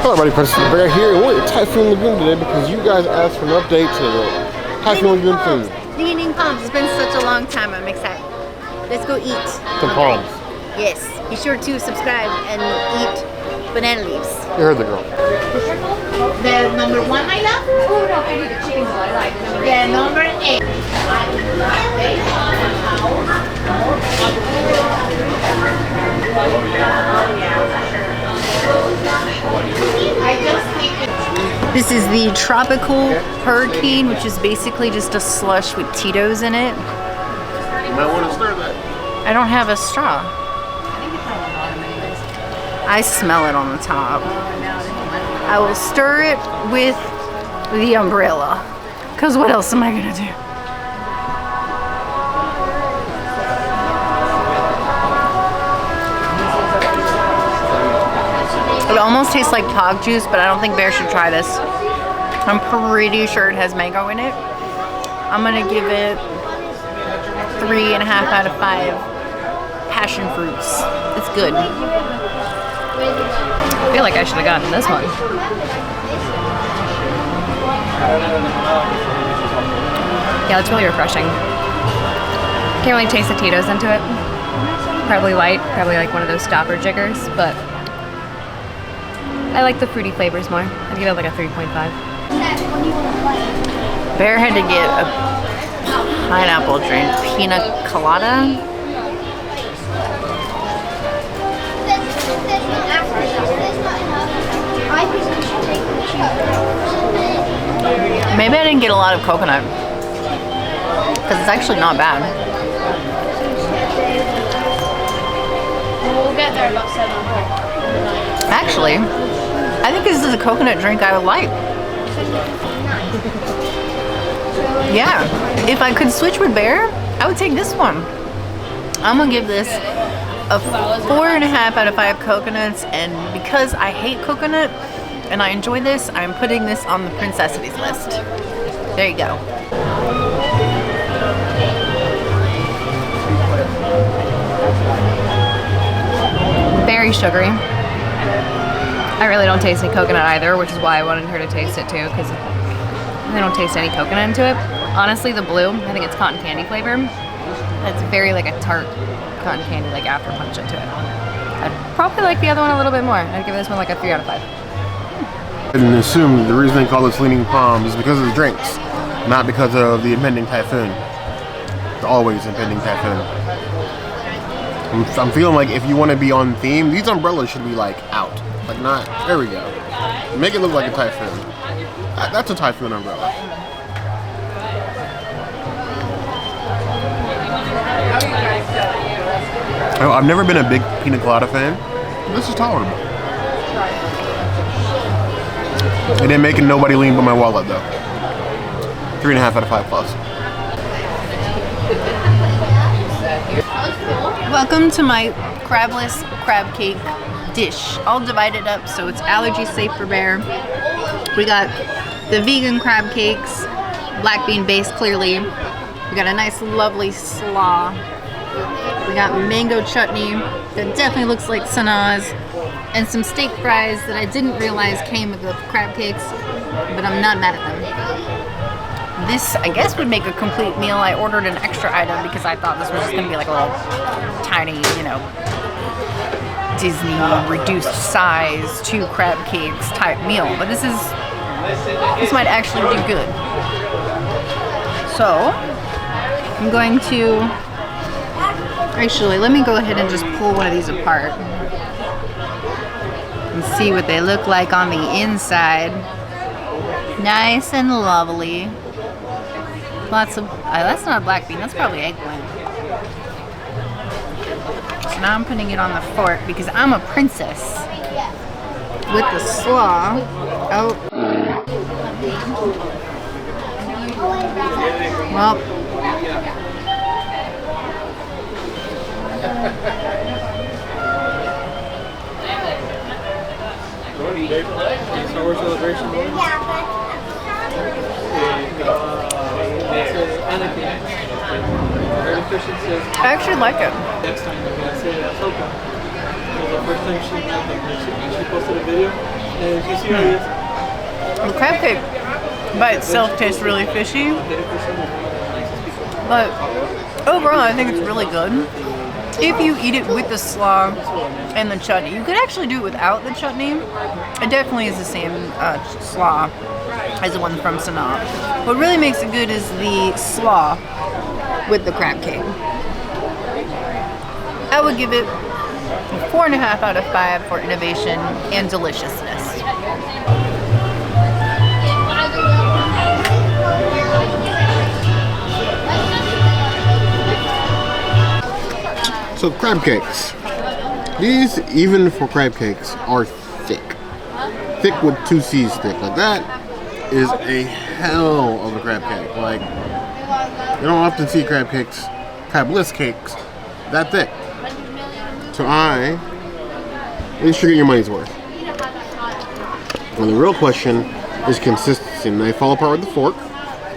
Hello everybody, President Bear here, and we're at Typhoon Lagoon today because you guys asked for an update to the Typhoon Lagoon food. Eating palms. It's been such a long time. I'm excited. Let's go eat. Some palms. Yes. Be sure to subscribe and eat banana leaves. You heard the girl. The number 1, my love? Oh no, I need a chicken bowl. I like the number 8. This is the Tropical Hurricane, which is basically just a slush with Tito's in it. You might want to stir that. I don't have a straw. I smell it on the top. I will stir it with the umbrella. Because what else am I going to do? It almost tastes like pog juice, but I don't think Bear should try this. I'm pretty sure it has mango in it. I'm gonna give it 3.5 out of 5 passion fruits. It's good. I feel like I should have gotten this one. Yeah, it's really refreshing. Can't really taste the Tito's into it. Probably light, probably like one of those stopper jiggers, but I like the fruity flavors more. I'd give it like a 3.5. Bear had to get a pineapple drink, Pina Colada. Maybe I didn't get a lot of coconut, because it's actually not bad. We'll get there about 7 o'clock. Actually, I think this is a coconut drink I would like. Yeah, if I could switch with Bear, I would take this one. I'm gonna give this a 4.5 out of 5 coconuts, and because I hate coconut and I enjoy this, I'm putting this on the Princessities list. There you go. Very sugary. I really don't taste any coconut either, which is why I wanted her to taste it too, because I don't taste any coconut into it. Honestly, the blue, I think it's cotton candy flavor. It's very like a tart cotton candy, like after punch into it. I'd probably like the other one a little bit more. I'd give this one like a 3 out of 5. And assume the reason they call this Leaning Palm is because of the drinks, not because of the impending typhoon. It's always impending typhoon. I'm feeling like if you want to be on theme, these umbrellas should be like out. Like not, there we go. Make it look like a typhoon. That's a typhoon umbrella. I've never been a big Pina Colada fan. This is tolerable. It didn't make nobody lean but my wallet though. 3.5 out of 5 plus. Welcome to my Crabless Crab Cake dish. All divided up so it's allergy safe for Bear. We got the vegan crab cakes, black bean base clearly. We got a nice lovely slaw. We got mango chutney that definitely looks like Sanaa's, and some steak fries that I didn't realize came with the crab cakes, but I'm not mad at them. This, I guess, would make a complete meal. I ordered an extra item because I thought this was just gonna be like a little tiny, you know, Disney reduced size 2 crab cakes type meal, but this might actually do good. So I'm going to actually, let me go ahead and just pull one of these apart and see what they look like on the inside. Nice and lovely. Lots of, that's not a black bean, that's probably eggplant. So now I'm putting it on the fork because I'm a princess. With the slaw. Oh. Well. I actually like it. Next time you're gonna say that Tofu. The first time she posted a video, The crab cake by itself tastes really fishy, but overall I think it's really good. If you eat it with the slaw and the chutney, you could actually do it without the chutney. It definitely is the same slaw as the one from Sanaa. What really makes it good is the slaw with the crab cake. I would give it a 4.5 out of 5 for innovation and deliciousness. So crab cakes. These, even for crab cakes, are thick. Thick with 2 C's thick. Like that is a hell of a crab cake. Like, you don't often see crab cakes, crabless cakes, that thick. So at least you're getting your money's worth. And the real question is consistency. And they fall apart with the fork,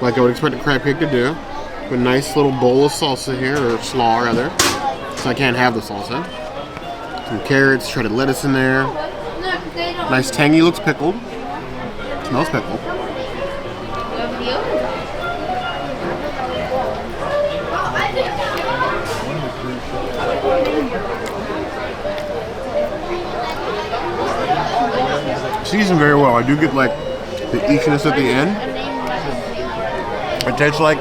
like I would expect a crab cake to do. With a nice little bowl of salsa here, or slaw rather. So I can't have the salsa. Some carrots, shredded lettuce in there. Nice tangy, looks pickled. Smells pickled. Seasoned very well. I do get like the eachiness at the end. It tastes like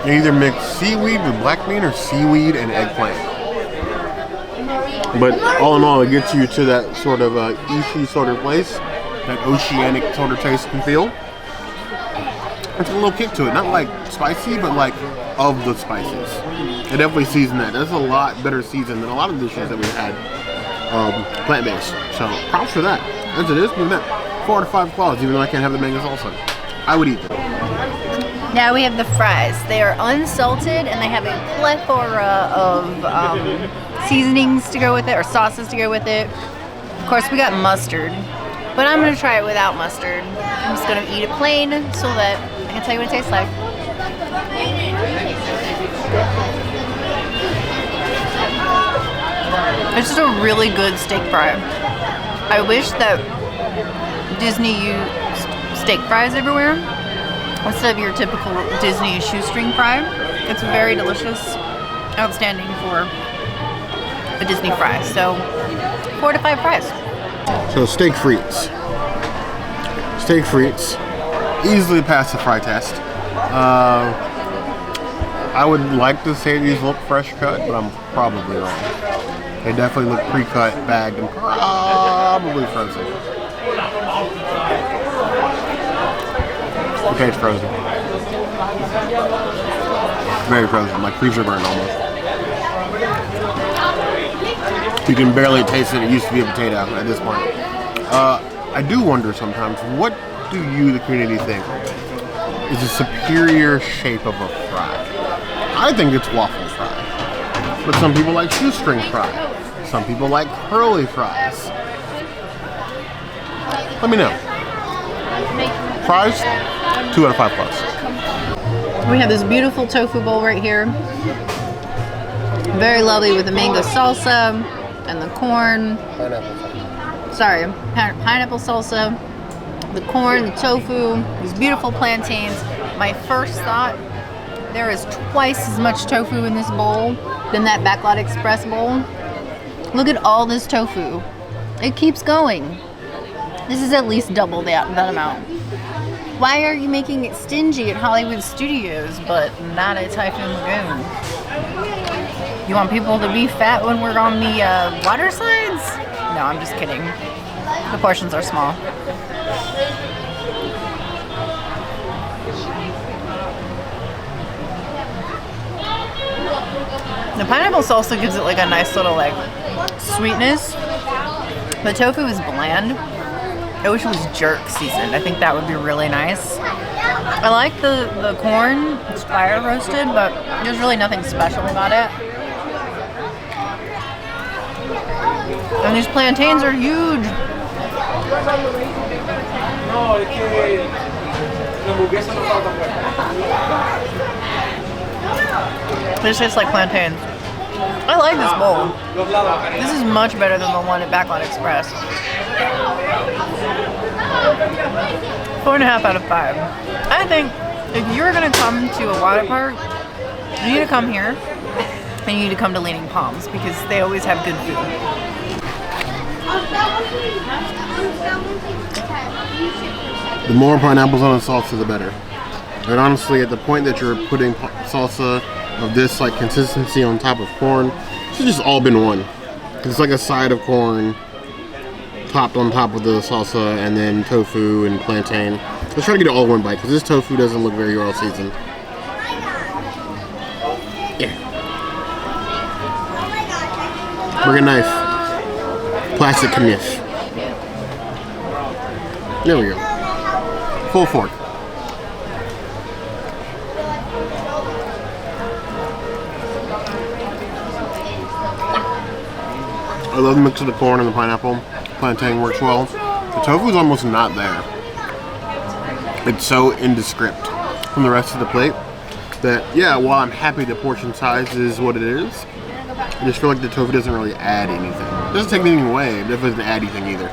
they either mix seaweed with black bean or seaweed and eggplant. But all in all, it gets you to that sort of Ishi sort of place, that oceanic sort of taste and feel. It's a little kick to it, not like spicy, but like of the spices. It definitely seasoned that. That's a lot better seasoned than a lot of dishes that we've had plant-based. So props for that. As it is, give that 4 out of 5 claws, even though I can't have the mango salsa. I would eat them. Now we have the fries. They are unsalted and they have a plethora of seasonings to go with it, or sauces to go with it. Of course, we got mustard, but I'm gonna try it without mustard. I'm just gonna eat it plain so that I can tell you what it tastes like. It's just a really good steak fry. I wish that Disney used steak fries everywhere instead of your typical Disney shoestring fry. It's very delicious, outstanding for a Disney fry. So 4 to 5 fries. So steak frites. Steak frites easily pass the fry test. I would like to say these look fresh cut, but I'm probably wrong. They definitely look pre-cut, bagged, and probably frozen. Okay, it's frozen. Very frozen, like freezer burn almost. You can barely taste it. It used to be a potato at this point. I do wonder sometimes, what do you, the community, think is a superior shape of a fry? I think it's waffle fry. But some people like shoestring fry. Some people like curly fries. Let me know. Fries, 2 out of 5 plus. We have this beautiful tofu bowl right here. Very lovely with the mango salsa and the corn. Pineapple salsa, the corn, the tofu, these beautiful plantains. My first thought, there is twice as much tofu in this bowl than that Backlot Express bowl. Look at all this tofu. It keeps going. This is at least double that amount. Why are you making it stingy at Hollywood Studios, but not at Typhoon Lagoon? You want people to be fat when we're on the water slides? No, I'm just kidding. The portions are small. The pineapple salsa gives it like a nice little like sweetness. The tofu is bland. I wish it was jerk seasoned. I think that would be really nice. I like the corn. It's fire roasted, but there's really nothing special about it. And these plantains are huge. This tastes like plantains. I like this bowl. This is much better than the one at Backlot Express. 4.5 out of 5. I think if you're gonna come to a water park, you need to come here and you need to come to Leaning Palms because they always have good food. The more pineapples on a salsa, the better. And honestly, at the point that you're putting salsa of this like consistency on top of corn, it should just all been one. It's like a side of corn topped on top of the salsa, and then tofu and plantain. Let's try to get it all in one bite because this tofu doesn't look very well seasoned. Yeah. Bring a knife. Plastic knife. There we go. Full fork. I love the mix of the corn and the pineapple. Plantain works well. The tofu is almost not there. It's so indescript from the rest of the plate that, yeah, while I'm happy the portion size is what it is, I just feel like the tofu doesn't really add anything. It doesn't take anything away, but it doesn't add anything either.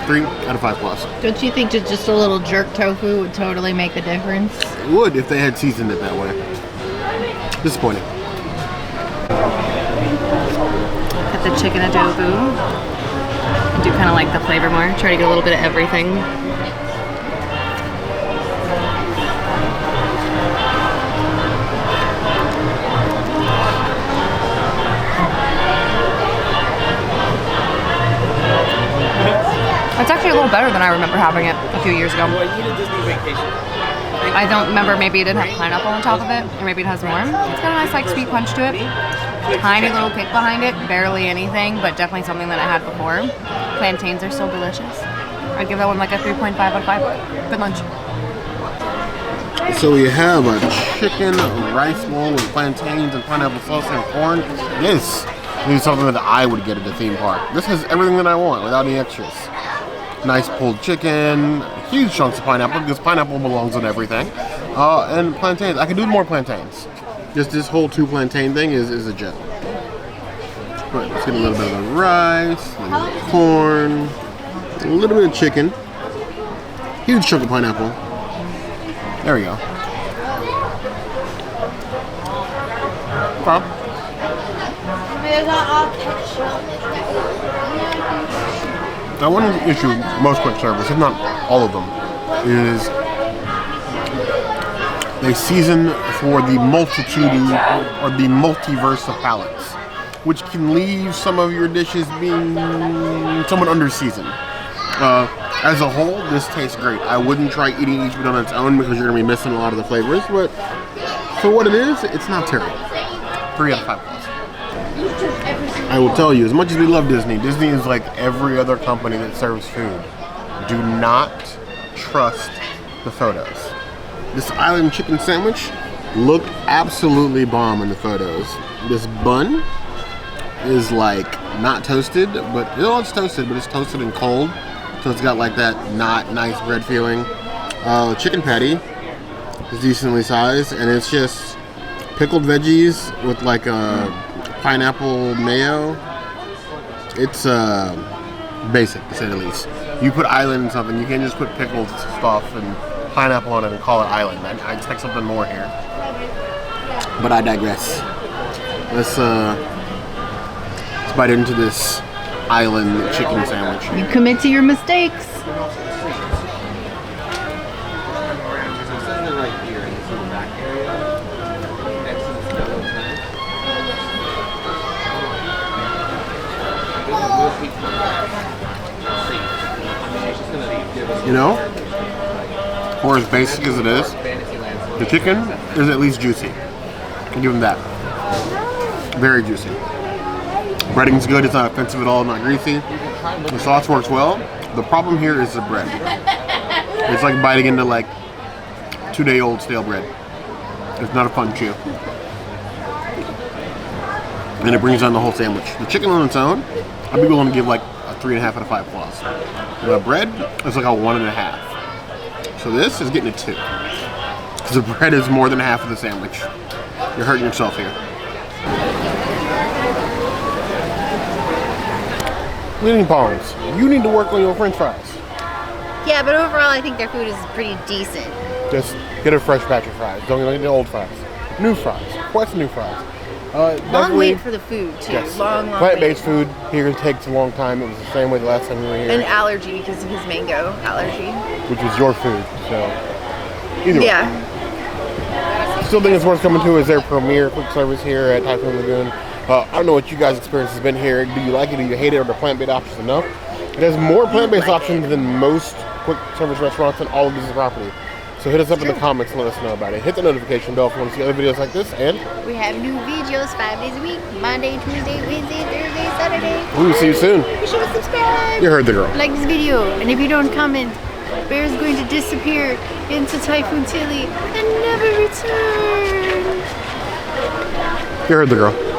3 out of 5 plus. Don't you think just a little jerk tofu would totally make a difference? It would if they had seasoned it that way. Disappointing. Got the chicken adobo. I do kind of like the flavor more. Try to get a little bit of everything. It's actually a little better than I remember having it a few years ago. I don't remember, maybe it didn't have pineapple on top of it, or maybe it has more. It's got a nice like sweet punch to it. Tiny little kick behind it, barely anything, but definitely something that I had before. Plantains are so delicious. I'd give that one like a 3.5 out of 5. Good lunch. So we have a chicken rice bowl with plantains and pineapple salsa and corn. This is something that I would get at a theme park. This has everything that I want without any extras. Nice pulled chicken, huge chunks of pineapple because pineapple belongs on everything, and plantains. I could do more plantains. Just this whole 2 plantain thing is a gem. All right, let's get a little bit of the rice, a little bit of corn, a little bit of chicken, huge chunk of pineapple. There we go. Okay. Now, one issue with most quick service, if not all of them, is they season for the multitude or the multiverse of palates, which can leave some of your dishes being somewhat under-seasoned. As a whole, this tastes great. I wouldn't try eating each bit on its own because you're going to be missing a lot of the flavors, but for what it is, it's not terrible. 3 out of 5 plus. I will tell you, as much as we love Disney, Disney is like every other company that serves food. Do not trust the photos. This island chicken sandwich looked absolutely bomb in the photos. This bun is like not toasted, but it's toasted, but it's toasted and cold. So it's got like that not nice bread feeling. Chicken patty is decently sized, and it's just pickled veggies with like a pineapple mayo. It's basic, to say the least. You put island in something, you can't just put pickled stuff and pineapple on it and call it island. I expect something more here. But I digress. Let's bite into this island chicken sandwich. You commit to your mistakes. You know, for as basic as it is, the chicken is at least juicy. I'll give them that. Very juicy. Breading's good, it's not offensive at all, not greasy. The sauce works well. The problem here is the bread. It's like biting into like 2-day-old stale bread. It's not a fun chew. And it brings down the whole sandwich. The chicken on its own, I'd be willing to give like a 3.5 out of 5 plus. The bread is like a 1.5. So this is getting a 2. Because the bread is more than half of the sandwich. You're hurting yourself here. Leaning Palms, you need to work on your french fries. Yeah, but overall, I think their food is pretty decent. Just get a fresh batch of fries. Don't get the old fries. New fries. What's new fries? Long Definitely- wait for the food, too. Yes. Long Plant-based wait. food here takes a long time. It was the same way the last time we were here, An allergy because of his mango allergy. which was your food. So either way. Yeah. Still think it's worth coming to is their premier quick service here at Typhoon Lagoon. I don't know what you guys' experience has been here. Do you like it? Do you hate it? Are the plant-based options enough? It has more plant-based options than most quick service restaurants on all of Disney property. So hit us up in the comments and let us know about it. Hit the notification bell if you want to see other videos like this. And We have new videos 5 days a week. Monday, Tuesday, Wednesday, Thursday, Saturday. we will see you soon. Be sure to subscribe. You heard the girl. Like this video. And if you don't comment, Bear's going to disappear into Typhoon Tilly and never return. You heard the girl.